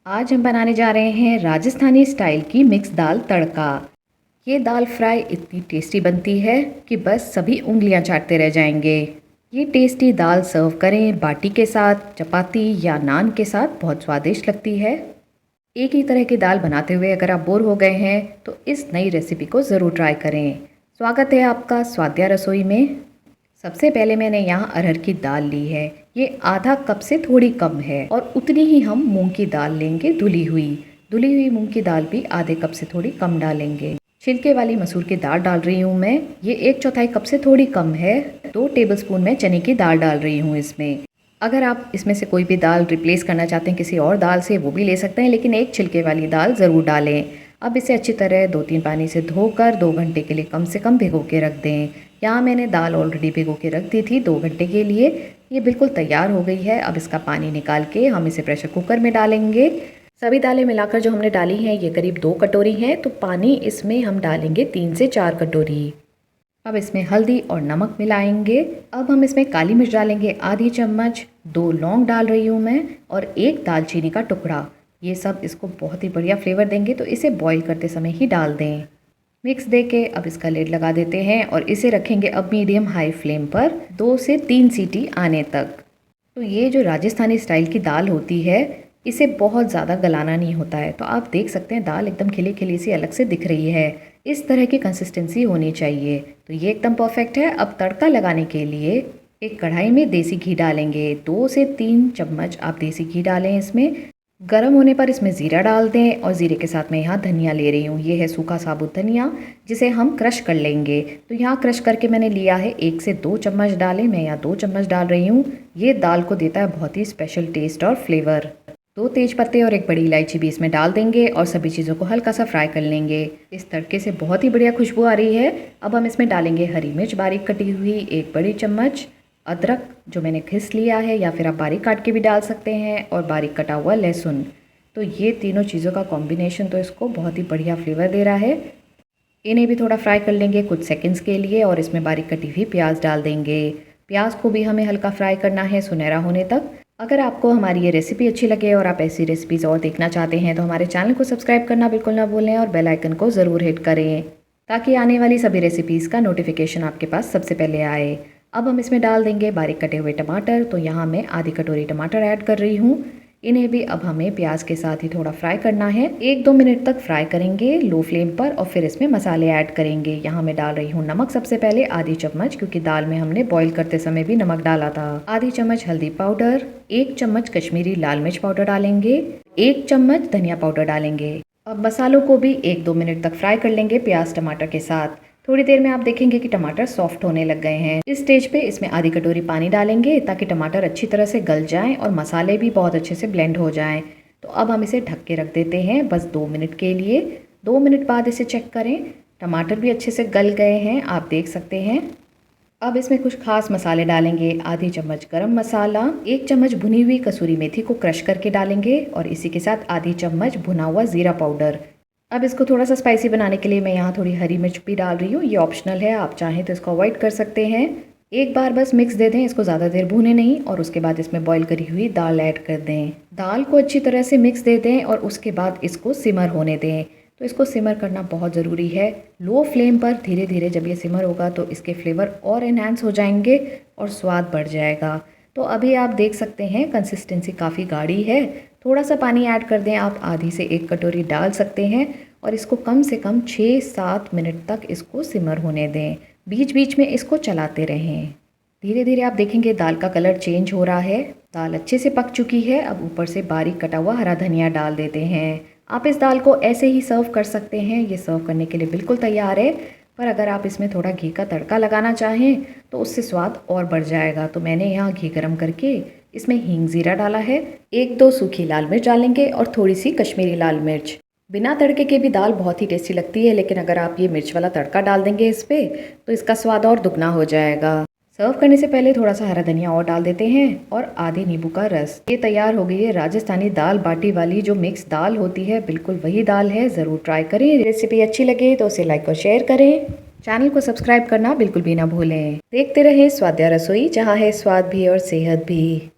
आज हम बनाने जा रहे हैं राजस्थानी स्टाइल की मिक्स दाल तड़का। ये दाल फ्राई इतनी टेस्टी बनती है कि बस सभी उंगलियां चाटते रह जाएंगे। ये टेस्टी दाल सर्व करें बाटी के साथ, चपाती या नान के साथ, बहुत स्वादिष्ट लगती है। एक ही तरह की दाल बनाते हुए अगर आप बोर हो गए हैं तो इस नई रेसिपी को ज़रूर ट्राई करें। स्वागत है आपका स्वाद्या रसोई में। सबसे पहले मैंने यहाँ अरहर की दाल ली है। ये आधा कप से थोड़ी कम है और उतनी ही हम मूंग की दाल लेंगे धुली हुई मूंग की दाल भी आधे कप से थोड़ी कम डालेंगे। छिलके वाली मसूर की दाल डाल रही हूँ मैं, ये 1/4 कप से थोड़ी कम है। 2 टेबलस्पून मैं चने की दाल डाल रही हूँ इसमें। अगर आप इसमें से कोई भी दाल रिप्लेस करना चाहते हैं किसी और दाल से वो भी ले सकते हैं, लेकिन एक छिलके वाली दाल ज़रूर डालें। अब इसे अच्छी तरह 2-3 पानी से धोकर 2 घंटे के लिए कम से कम भिगो के रख दें। यहाँ मैंने दाल ऑलरेडी भिगो के रख दी थी 2 घंटे के लिए। ये बिल्कुल तैयार हो गई है। अब इसका पानी निकाल के हम इसे प्रेशर कुकर में डालेंगे। सभी दालें मिलाकर जो हमने डाली हैं ये करीब 2 कटोरी हैं, तो पानी इसमें हम डालेंगे 3 से 4 कटोरी। अब इसमें हल्दी और नमक मिलाएंगे। अब हम इसमें काली मिर्च डालेंगे आधी चम्मच, 2 लौंग डाल रही हूँ मैं और 1 दालचीनी का टुकड़ा। ये सब इसको बहुत ही बढ़िया फ्लेवर देंगे, तो इसे बॉईल करते समय ही डाल दें। मिक्स दे के अब इसका लिड लगा देते हैं और इसे रखेंगे अब मीडियम हाई फ्लेम पर 2 से 3 सीटी आने तक। तो ये जो राजस्थानी स्टाइल की दाल होती है इसे बहुत ज़्यादा गलाना नहीं होता है, तो आप देख सकते हैं दाल एकदम खिली खिली सी अलग से दिख रही है। इस तरह की कंसिस्टेंसी होनी चाहिए, तो ये एकदम परफेक्ट है। अब तड़का लगाने के लिए एक कढ़ाई में देसी घी डालेंगे। 2 से 3 चम्मच आप देसी घी डालें इसमें। गर्म होने पर इसमें ज़ीरा डाल दें और ज़ीरे के साथ मैं यहाँ धनिया ले रही हूँ। ये है सूखा साबुत धनिया जिसे हम क्रश कर लेंगे। तो यहाँ क्रश करके मैंने लिया है 1 से 2 चम्मच डालें, मैं यहाँ 2 चम्मच डाल रही हूँ। ये दाल को देता है बहुत ही स्पेशल टेस्ट और फ्लेवर। 2 तेज पत्ते और 1 बड़ी इलायची भी इसमें डाल देंगे और सभी चीज़ों को हल्का सा फ्राई कर लेंगे। इस तड़के से बहुत ही बढ़िया खुशबू आ रही है। अब हम इसमें डालेंगे हरी मिर्च बारीक कटी हुई 1 बड़ी चम्मच, अदरक जो मैंने घिस लिया है या फिर आप बारीक काट के भी डाल सकते हैं, और बारीक कटा हुआ लहसुन। तो ये तीनों चीज़ों का कॉम्बिनेशन तो इसको बहुत ही बढ़िया फ्लेवर दे रहा है। इन्हें भी थोड़ा फ्राई कर लेंगे कुछ सेकंड्स के लिए और इसमें बारीक कटी हुई प्याज डाल देंगे। प्याज को भी हमें हल्का फ्राई करना है सुनहरा होने तक। अगर आपको हमारी ये रेसिपी अच्छी लगे और आप ऐसी रेसिपीज़ और देखना चाहते हैं तो हमारे चैनल को सब्सक्राइब करना बिल्कुल ना भूलें और बेल आइकन को ज़रूर हिट करें ताकि आने वाली सभी रेसिपीज़ का नोटिफिकेशन आपके पास सबसे पहले आए। अब हम इसमें डाल देंगे बारीक कटे हुए टमाटर। तो यहाँ मैं आधी कटोरी टमाटर ऐड कर रही हूँ। इन्हें भी अब हमें प्याज के साथ ही थोड़ा फ्राई करना है। 1-2 मिनट तक फ्राई करेंगे लो फ्लेम पर और फिर इसमें मसाले ऐड करेंगे। यहाँ मैं डाल रही हूँ नमक सबसे पहले आधी चम्मच, क्योंकि दाल में हमने बॉईल करते समय भी नमक डाला था। आधी चम्मच हल्दी पाउडर, 1 चम्मच कश्मीरी लाल मिर्च पाउडर डालेंगे, 1 चम्मच धनिया पाउडर डालेंगे। अब मसालों को भी 1-2 मिनट तक फ्राई कर लेंगे प्याज टमाटर के साथ। थोड़ी देर में आप देखेंगे कि टमाटर सॉफ्ट होने लग गए हैं। इस स्टेज पे इसमें आधी कटोरी पानी डालेंगे ताकि टमाटर अच्छी तरह से गल जाएं और मसाले भी बहुत अच्छे से ब्लेंड हो जाएं। तो अब हम इसे ढक के रख देते हैं बस 2 मिनट के लिए। 2 मिनट बाद इसे चेक करें, टमाटर भी अच्छे से गल गए हैं, आप देख सकते हैं। अब इसमें कुछ खास मसाले डालेंगे। आधी चम्मच गरम मसाला, 1 चम्मच भुनी हुई कसूरी मेथी को क्रश करके डालेंगे और इसी के साथ आधी चम्मच भुना हुआ ज़ीरा पाउडर। अब इसको थोड़ा सा स्पाइसी बनाने के लिए मैं यहाँ थोड़ी हरी मिर्च भी डाल रही हूँ। ये ऑप्शनल है, आप चाहें तो इसको अवॉइड कर सकते हैं। एक बार बस मिक्स दे दें, इसको ज़्यादा देर भूने नहीं, और उसके बाद इसमें बॉईल करी हुई दाल ऐड कर दें। दाल को अच्छी तरह से मिक्स दे दें और उसके बाद इसको सिमर होने दें। तो इसको सिमर करना बहुत ज़रूरी है। लो फ्लेम पर धीरे धीरे जब ये सिमर होगा तो इसके फ्लेवर और इन्हांस हो जाएंगे और स्वाद बढ़ जाएगा। तो अभी आप देख सकते हैं कंसिस्टेंसी काफ़ी गाढ़ी है। थोड़ा सा पानी ऐड कर दें, आप आधी से 1 कटोरी डाल सकते हैं और इसको कम से कम 6-7 मिनट तक इसको सिमर होने दें। बीच बीच में इसको चलाते रहें। धीरे धीरे आप देखेंगे दाल का कलर चेंज हो रहा है। दाल अच्छे से पक चुकी है। अब ऊपर से बारीक कटा हुआ हरा धनिया डाल देते हैं। आप इस दाल को ऐसे ही सर्व कर सकते हैं, ये सर्व करने के लिए बिल्कुल तैयार है। पर अगर आप इसमें थोड़ा घी का तड़का लगाना चाहें तो उससे स्वाद और बढ़ जाएगा। तो मैंने यहाँ घी गरम करके इसमें हींग जीरा डाला है, 1-2 सूखी लाल मिर्च डालेंगे और थोड़ी सी कश्मीरी लाल मिर्च। बिना तड़के के भी दाल बहुत ही टेस्टी लगती है, लेकिन अगर आप ये मिर्च वाला तड़का डाल देंगे इस पे तो इसका स्वाद और दुगना हो जाएगा। सर्व करने से पहले थोड़ा सा हरा धनिया और डाल देते हैं और आधे नींबू का रस। ये तैयार हो गई है राजस्थानी दाल बाटी वाली जो मिक्स दाल होती है, बिल्कुल वही दाल है। ज़रूर ट्राई करें। रेसिपी अच्छी लगे तो उसे लाइक और शेयर करें। चैनल को सब्सक्राइब करना बिल्कुल भी ना भूलें। देखते रहें स्वाद्या रसोई, जहाँ है स्वाद भी और सेहत भी।